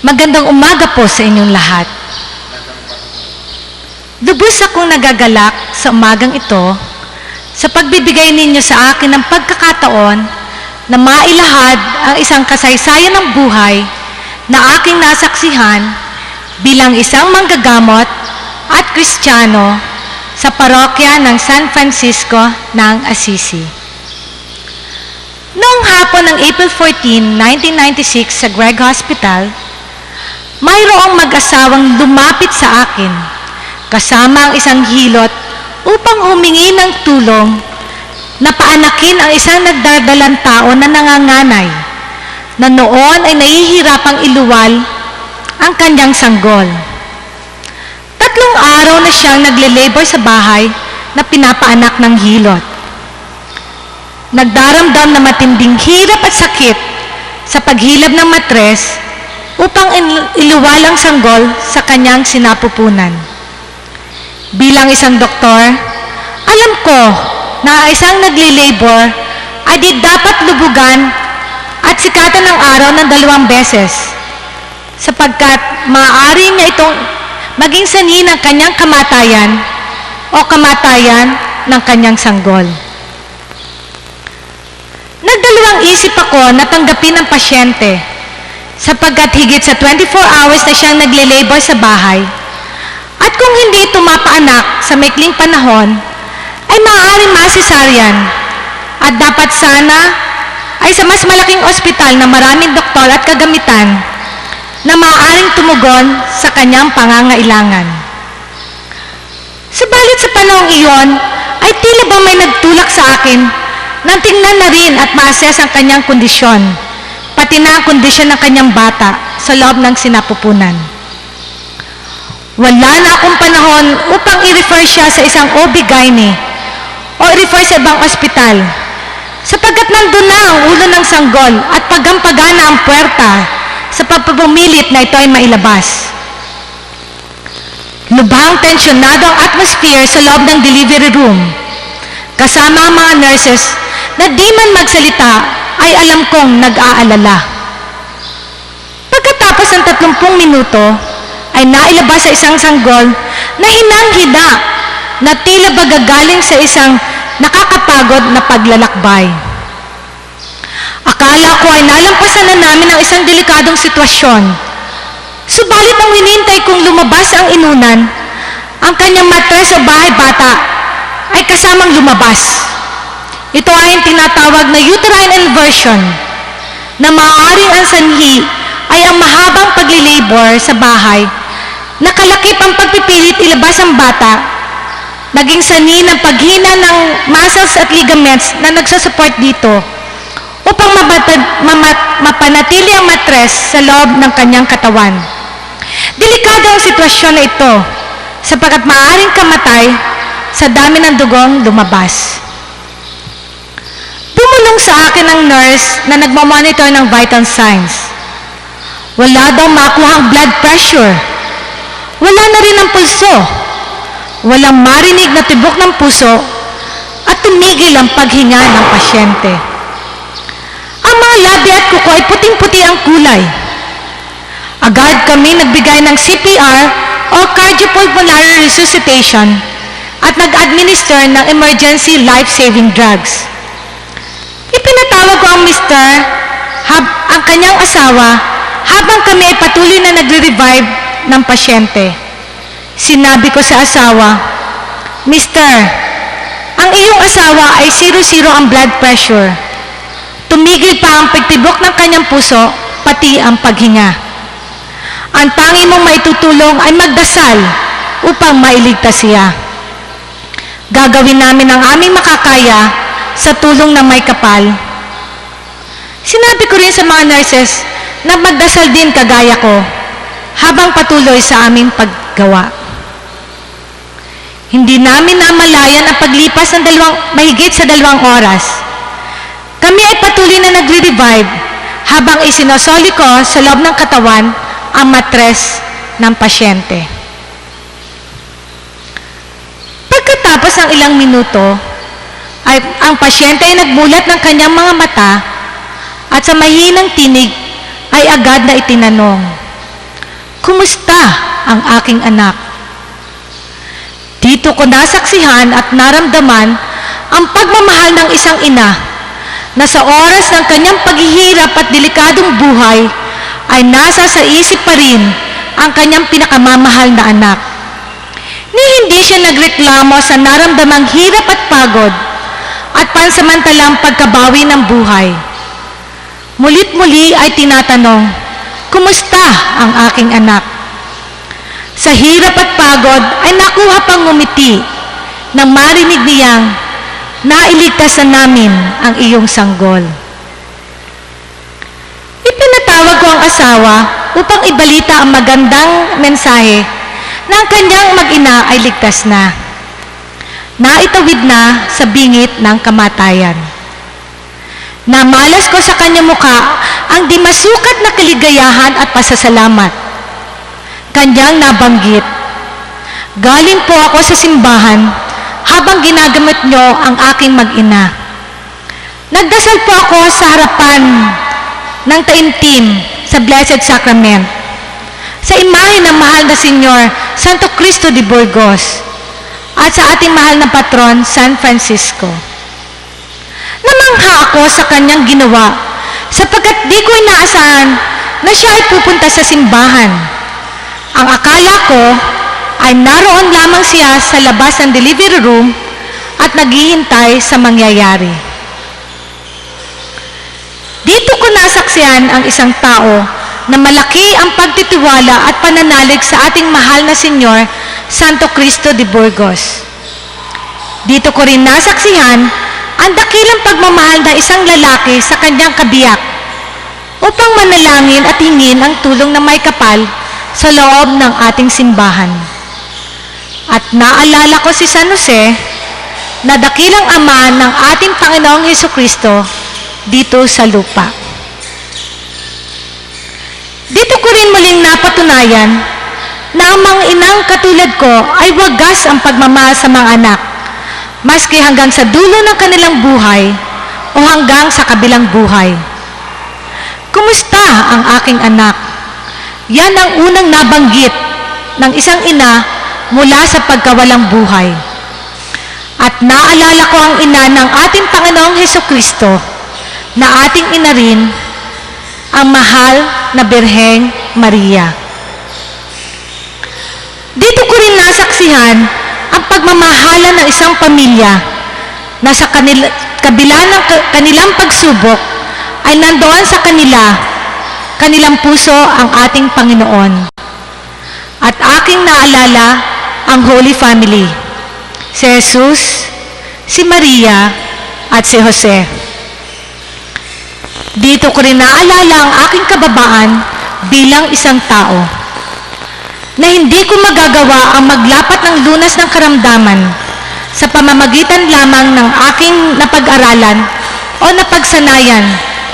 Magandang umaga po sa inyong lahat. Lubos akong nagagalak sa umagang ito sa pagbibigay ninyo sa akin ng pagkakataon na mailahad ang isang kasaysayan ng buhay na aking nasaksihan bilang isang manggagamot at Kristiyano sa parokya ng San Francisco ng Assisi. Noong hapon ng April 14, 1996 sa Greg Hospital, mayroong mag-asawang lumapit sa akin kasama ang isang hilot upang humingi ng tulong na paanakin ang isang nagdadalang tao na nanganganay na noon ay nahihirapang iluwal ang kanyang sanggol. 3 araw na siyang nagle-labor sa bahay na pinapaanak ng hilot. Nagdaramdam na matinding hirap at sakit sa paghilab ng matres upang iluwal ang sanggol sa kanyang sinapupunan. Bilang isang doktor, alam ko na isang nagli-labor ay di dapat lubugan at sikatan ng araw ng 2 beses sapagkat maaari niya itong maging sanhi ng kanyang kamatayan o kamatayan ng kanyang sanggol. Nagdalawang isip ako na tanggapin ang pasyente sapagkat higit sa 24 hours na siyang nagle-labor sa bahay at kung hindi ito mapaanak sa maikling panahon ay maaaring masisaryan at dapat sana ay sa mas malaking ospital na maraming doktor at kagamitan na maaaring tumugon sa kanyang pangangailangan. Subalit sa panahong iyon ay tila ba may nagtulak sa akin nang tingnan na rin at ma-assess ang kanyang kondisyon, pati na ang kondisyon ng kanyang bata sa loob ng sinapupunan. Wala na akong panahon upang i-refer siya sa isang OB-GYN o i-refer sa ibang ospital, sapagkat nandun na ang ulo ng sanggol at pagampagana ang puwerta sa pagpumilit na ito ay mailabas. Lubhang tensyonado ang atmosphere sa loob ng delivery room, kasama ang mga nurses na di man magsalita ay alam kong nag-aalala. Pagkatapos ng 30 minuto, ay nailabas sa isang sanggol na hinang-hina na tila ba gagaling sa isang nakakapagod na paglalakbay. Akala ko ay nalampasan na namin ang isang delikadong sitwasyon. Subalit ang hinintay kong lumabas ang inunan, ang kanyang matres o bahay bata ay kasamang lumabas. Ito ay ang tinatawag na uterine inversion na maaaring ang sanhi ay ang mahabang pagli-labor sa bahay na kalakip ang pagpipilit ilabas ang bata, naging sanhi ng paghina ng muscles at ligaments na nagsasupport dito upang mapanatili ang matres sa loob ng kanyang katawan. Delikado ang sitwasyon na ito sapagkat maaaring kamatay sa dami ng dugong lumabas. Tumulong sa akin ang nurse na nagmamonitor ng vital signs. Wala daw makuha ang blood pressure. Wala na rin ang pulso. Walang marinig na tibok ng puso at tumigil ang paghinga ng pasyente. Ang mga labi at kuko ay puting-puti ang kulay. Agad kami nagbigay ng CPR o cardiopulmonary resuscitation at nag-administer ng emergency life-saving drugs. Ipinatawag ko ang ang kanyang asawa habang kami ay patuloy na nagre-revive ng pasyente. Sinabi ko sa asawa, "Mister, ang iyong asawa ay 0 ang blood pressure. Tumigil pa ang pagtibok ng kanyang puso, pati ang paghinga. Ang tangi mong maitutulong ay magdasal upang mailigtas siya. Gagawin namin ang aming makakaya sa tulong ng may kapal." Sinabi ko rin sa mga nurses na magdasal din kagaya ko habang patuloy sa aming paggawa. Hindi namin namalayan ang paglipas ng mahigit sa 2 oras. Kami ay patuloy na nagre-revive habang isinosoli ko sa loob ng katawan ang matres ng pasyente. Pagkatapos ng ilang minuto, ang pasyente ay nagmulat ng kanyang mga mata at sa mahinang tinig ay agad na itinanong, kumusta ang aking anak? Dito ko nasaksihan at naramdaman ang pagmamahal ng isang ina na sa oras ng kanyang paghihirap at delikadong buhay ay nasa sa isip pa rin ang kanyang pinakamamahal na anak. Hindi siya nagreklamo sa naramdamang hirap at pagod at pansamantalang pagkabawi ng buhay. Mulit-muli ay tinatanong, kumusta ang aking anak? Sa hirap at pagod ay nakuha pang ngumiti nang marinig niyang, nailigtas na namin ang iyong sanggol. Ipinatawag ko ang asawa upang ibalita ang magandang mensahe na ang kanyang mag-ina ay ligtas na. Naitawid na sa bingit ng kamatayan. Namalas ko sa kanyang muka ang di masukat na kaligayahan at pasasalamat. Kanyang nabanggit, galing po ako sa simbahan habang ginagamit niyo ang aking mag-ina. Nagdasal po ako sa harapan ng taimtim sa Blessed Sacrament, sa imahe ng mahal na Senyor Santo Cristo de Burgos at sa ating mahal na patron San Francisco. Namangha ako sa kanyang ginawa sapagkat di ko inaasahan na siya ay pupunta sa simbahan. Ang akala ko ay naroon lamang siya sa labas ng delivery room at naghihintay sa mangyayari. Dito ko nasaksihan ang isang tao na malaki ang pagtitiwala at pananalig sa ating mahal na Senyor Santo Cristo de Burgos. Dito ko rin nasaksihan ang dakilang pagmamahal ng isang lalaki sa kanyang kabiyak upang manalangin at hingin ang tulong na may kapal sa loob ng ating simbahan. At naalala ko si San Jose na dakilang ama ng ating Panginoong Hesukristo dito sa lupa. Dito ko rin muling napatunayan na ang mga inang katulad ko ay wagas ang pagmamahal sa mga anak, maski hanggang sa dulo ng kanilang buhay o hanggang sa kabilang buhay. Kumusta ang aking anak? Yan ang unang nabanggit ng isang ina mula sa pagkawalang buhay. At naalala ko ang ina ng ating Panginoong Hesukristo na ating ina rin, ang mahal na Birheng Maria. Dito ko rin nasaksihan ang pagmamahalan ng isang pamilya na sa kabila ng kanilang pagsubok ay nandoon sa kanilang puso ang ating Panginoon. At aking naalala ang Holy Family, si Jesus, si Maria, at si Jose. Dito ko rin naalala ang aking kababaan bilang isang tao, na hindi ko magagawa ang maglapat ng lunas ng karamdaman sa pamamagitan lamang ng aking napag-aralan o napagsanayan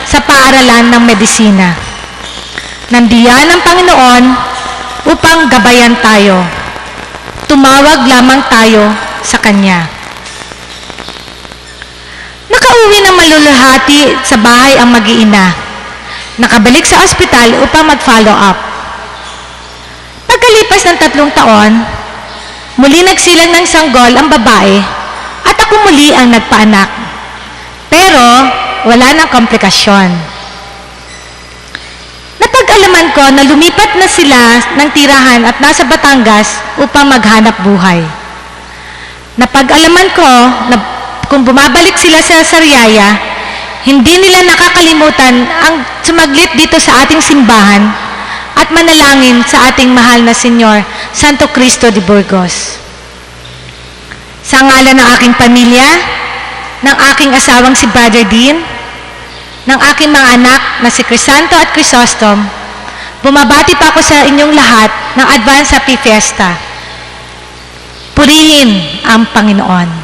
sa paaralan ng medisina. Nandiyan ang Panginoon upang gabayan tayo. Tumawag lamang tayo sa Kanya. Nakauwi ng maluluhati sa bahay ang mag-iina. Nakabalik sa ospital upang mag-follow up. Pagkalipas ng 3 taon, muli nagsilang ng sanggol ang babae at ako muli ang nagpaanak. Pero wala nang komplikasyon. Napag-alaman ko na lumipat na sila ng tirahan at nasa Batangas upang maghanap buhay. Napag-alaman ko na kung bumabalik sila sa Sariaya, hindi nila nakakalimutan ang sumaglit dito sa ating simbahan at manalangin sa ating mahal na Senyor Santo Cristo de Burgos. Sa ngalan ng aking pamilya, ng aking asawang si Brother Dean, ng aking mga anak na si Crisanto at Crisostom, bumabati pa ako sa inyong lahat ng Advance Happy Fiesta. Purihin ang Panginoon.